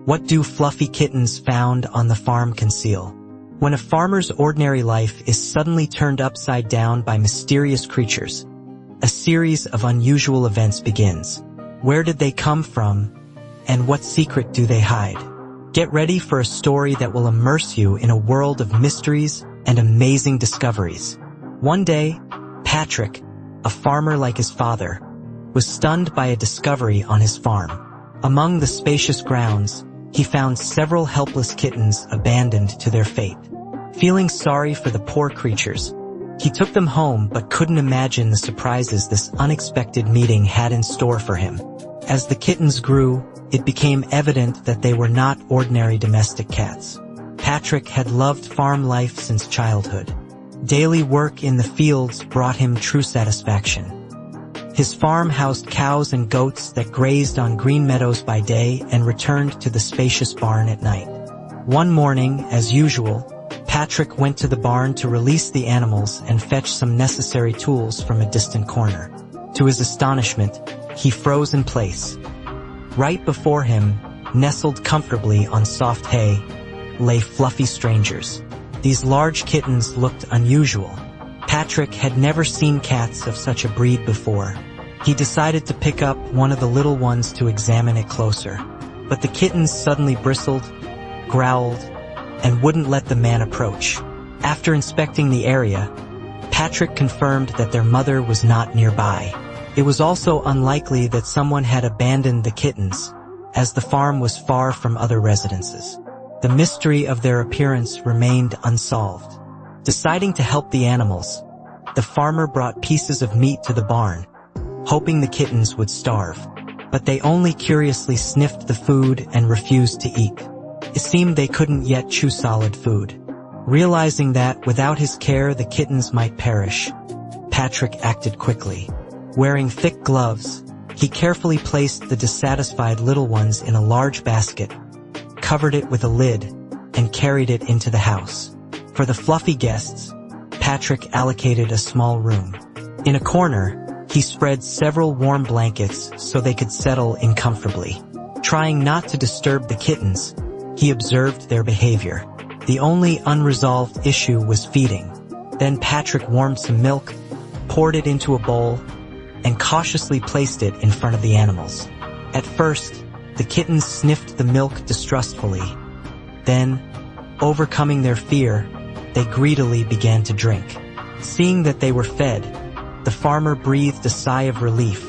What do fluffy kittens found on the farm conceal? When a farmer's ordinary life is suddenly turned upside down by mysterious creatures, a series of unusual events begins. Where did they come from, and what secret do they hide? Get ready for a story that will immerse you in a world of mysteries and amazing discoveries. One day, Patrick, a farmer like his father, was stunned by a discovery on his farm. Among the spacious grounds, he found several helpless kittens abandoned to their fate. Feeling sorry for the poor creatures, he took them home but couldn't imagine the surprises this unexpected meeting had in store for him. As the kittens grew, it became evident that they were not ordinary domestic cats. Patrick had loved farm life since childhood. Daily work in the fields brought him true satisfaction. His farm housed cows and goats that grazed on green meadows by day and returned to the spacious barn at night. One morning, as usual, Patrick went to the barn to release the animals and fetch some necessary tools from a distant corner. To his astonishment, he froze in place. Right before him, nestled comfortably on soft hay, lay fluffy strangers. These large kittens looked unusual. Patrick had never seen cats of such a breed before. He decided to pick up one of the little ones to examine it closer. But the kittens suddenly bristled, growled, and wouldn't let the man approach. After inspecting the area, Patrick confirmed that their mother was not nearby. It was also unlikely that someone had abandoned the kittens, as the farm was far from other residences. The mystery of their appearance remained unsolved. Deciding to help the animals, the farmer brought pieces of meat to the barn, hoping the kittens would starve. But they only curiously sniffed the food and refused to eat. It seemed they couldn't yet chew solid food. Realizing that without his care the kittens might perish, Patrick acted quickly. Wearing thick gloves, he carefully placed the dissatisfied little ones in a large basket, covered it with a lid, and carried it into the house. For the fluffy guests, Patrick allocated a small room. In a corner, he spread several warm blankets so they could settle in comfortably. Trying not to disturb the kittens, he observed their behavior. The only unresolved issue was feeding. Then Patrick warmed some milk, poured it into a bowl, and cautiously placed it in front of the animals. At first, the kittens sniffed the milk distrustfully. Then, overcoming their fear, they greedily began to drink. Seeing that they were fed, the farmer breathed a sigh of relief.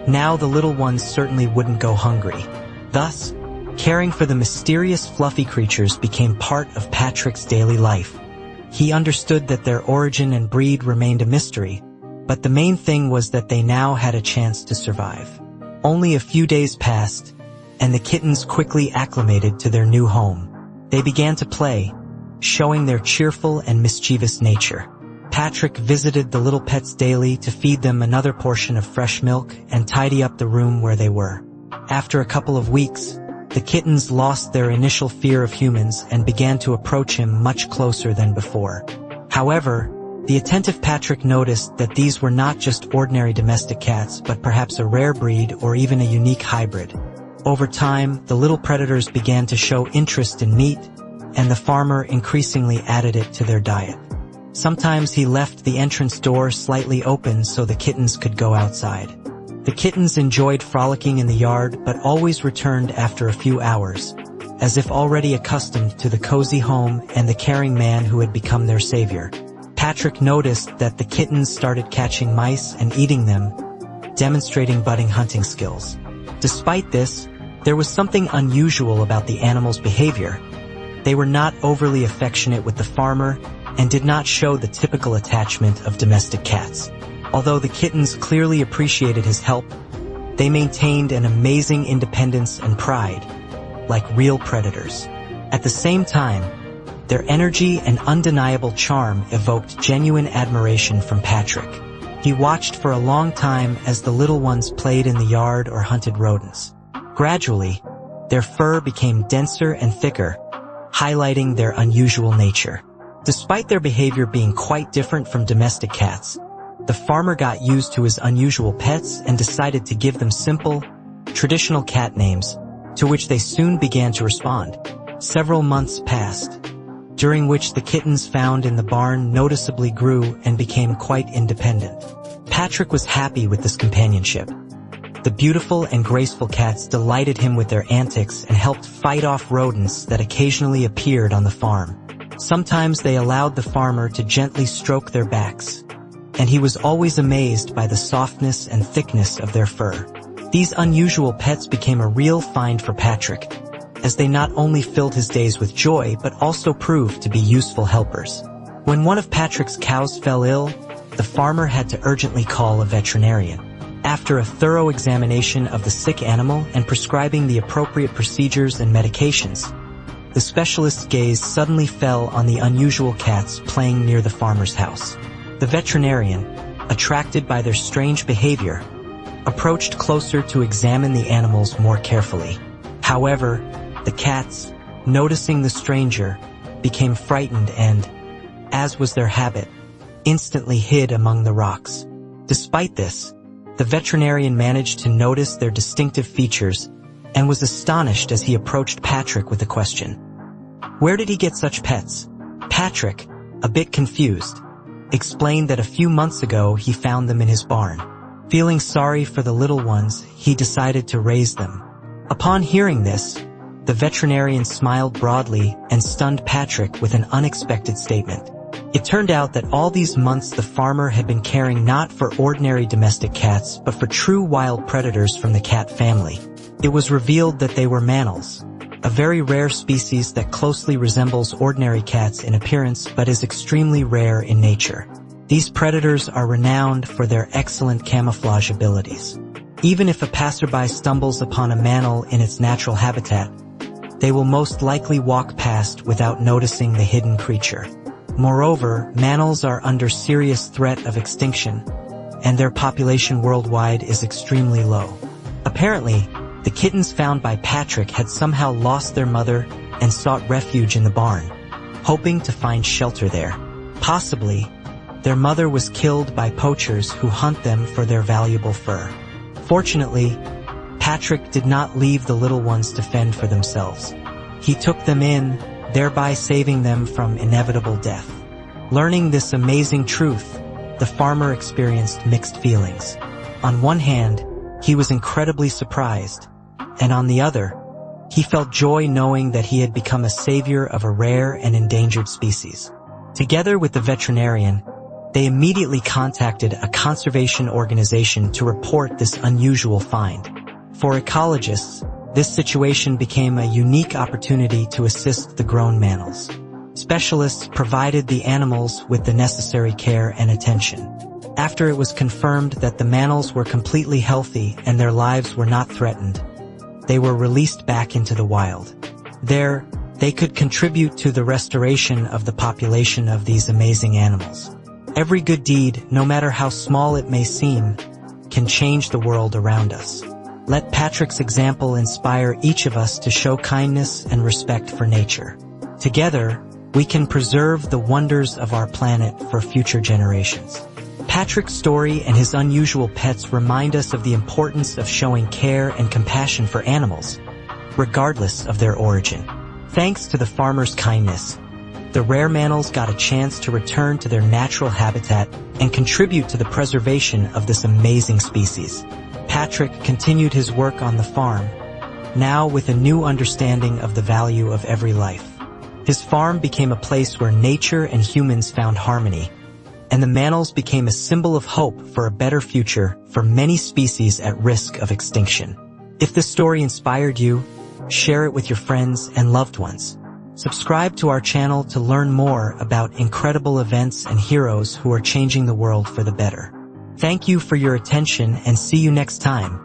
Now the little ones certainly wouldn't go hungry. Thus, caring for the mysterious fluffy creatures became part of Patrick's daily life. He understood that their origin and breed remained a mystery, but the main thing was that they now had a chance to survive. Only a few days passed, and the kittens quickly acclimated to their new home. They began to play, showing their cheerful and mischievous nature. Patrick visited the little pets daily to feed them another portion of fresh milk and tidy up the room where they were. After a couple of weeks, the kittens lost their initial fear of humans and began to approach him much closer than before. However, the attentive Patrick noticed that these were not just ordinary domestic cats, but perhaps a rare breed or even a unique hybrid. Over time, the little predators began to show interest in meat, and the farmer increasingly added it to their diet. Sometimes he left the entrance door slightly open so the kittens could go outside. The kittens enjoyed frolicking in the yard but always returned after a few hours, as if already accustomed to the cozy home and the caring man who had become their savior. Patrick noticed that the kittens started catching mice and eating them, demonstrating budding hunting skills. Despite this, there was something unusual about the animals' behavior. They were not overly affectionate with the farmer and did not show the typical attachment of domestic cats. Although the kittens clearly appreciated his help, they maintained an amazing independence and pride, like real predators. At the same time, their energy and undeniable charm evoked genuine admiration from Patrick. He watched for a long time as the little ones played in the yard or hunted rodents. Gradually, their fur became denser and thicker, highlighting their unusual nature. Despite their behavior being quite different from domestic cats, the farmer got used to his unusual pets and decided to give them simple, traditional cat names, to which they soon began to respond. Several months passed, during which the kittens found in the barn noticeably grew and became quite independent. Patrick was happy with this companionship. The beautiful and graceful cats delighted him with their antics and helped fight off rodents that occasionally appeared on the farm. Sometimes they allowed the farmer to gently stroke their backs, and he was always amazed by the softness and thickness of their fur. These unusual pets became a real find for Patrick, as they not only filled his days with joy but also proved to be useful helpers. When one of Patrick's cows fell ill, the farmer had to urgently call a veterinarian. After a thorough examination of the sick animal and prescribing the appropriate procedures and medications, the specialist's gaze suddenly fell on the unusual cats playing near the farmer's house. The veterinarian, attracted by their strange behavior, approached closer to examine the animals more carefully. However, the cats, noticing the stranger, became frightened and, as was their habit, instantly hid among the rocks. Despite this, the veterinarian managed to notice their distinctive features and was astonished as he approached Patrick with a question. Where did he get such pets? Patrick, a bit confused, explained that a few months ago he found them in his barn. Feeling sorry for the little ones, he decided to raise them. Upon hearing this, the veterinarian smiled broadly and stunned Patrick with an unexpected statement. It turned out that all these months the farmer had been caring not for ordinary domestic cats but for true wild predators from the cat family. It was revealed that they were mannels, a very rare species that closely resembles ordinary cats in appearance but is extremely rare in nature. These predators are renowned for their excellent camouflage abilities. Even if a passerby stumbles upon a mannel in its natural habitat, they will most likely walk past without noticing the hidden creature. Moreover, mannels are under serious threat of extinction, and their population worldwide is extremely low. Apparently, the kittens found by Patrick had somehow lost their mother and sought refuge in the barn, hoping to find shelter there. Possibly, their mother was killed by poachers who hunt them for their valuable fur. Fortunately, Patrick did not leave the little ones to fend for themselves. He took them in, thereby saving them from inevitable death. Learning this amazing truth, the farmer experienced mixed feelings. On one hand, he was incredibly surprised, and on the other, he felt joy knowing that he had become a savior of a rare and endangered species. Together with the veterinarian, they immediately contacted a conservation organization to report this unusual find. For ecologists, this situation became a unique opportunity to assist the grown mannels. Specialists provided the animals with the necessary care and attention. After it was confirmed that the mannels were completely healthy and their lives were not threatened, they were released back into the wild. There, they could contribute to the restoration of the population of these amazing animals. Every good deed, no matter how small it may seem, can change the world around us. Let Patrick's example inspire each of us to show kindness and respect for nature. Together, we can preserve the wonders of our planet for future generations. Patrick's story and his unusual pets remind us of the importance of showing care and compassion for animals, regardless of their origin. Thanks to the farmer's kindness, the rare mannels got a chance to return to their natural habitat and contribute to the preservation of this amazing species. Patrick continued his work on the farm, now with a new understanding of the value of every life. His farm became a place where nature and humans found harmony, and the mannels became a symbol of hope for a better future for many species at risk of extinction. If this story inspired you, share it with your friends and loved ones. Subscribe to our channel to learn more about incredible events and heroes who are changing the world for the better. Thank you for your attention and see you next time.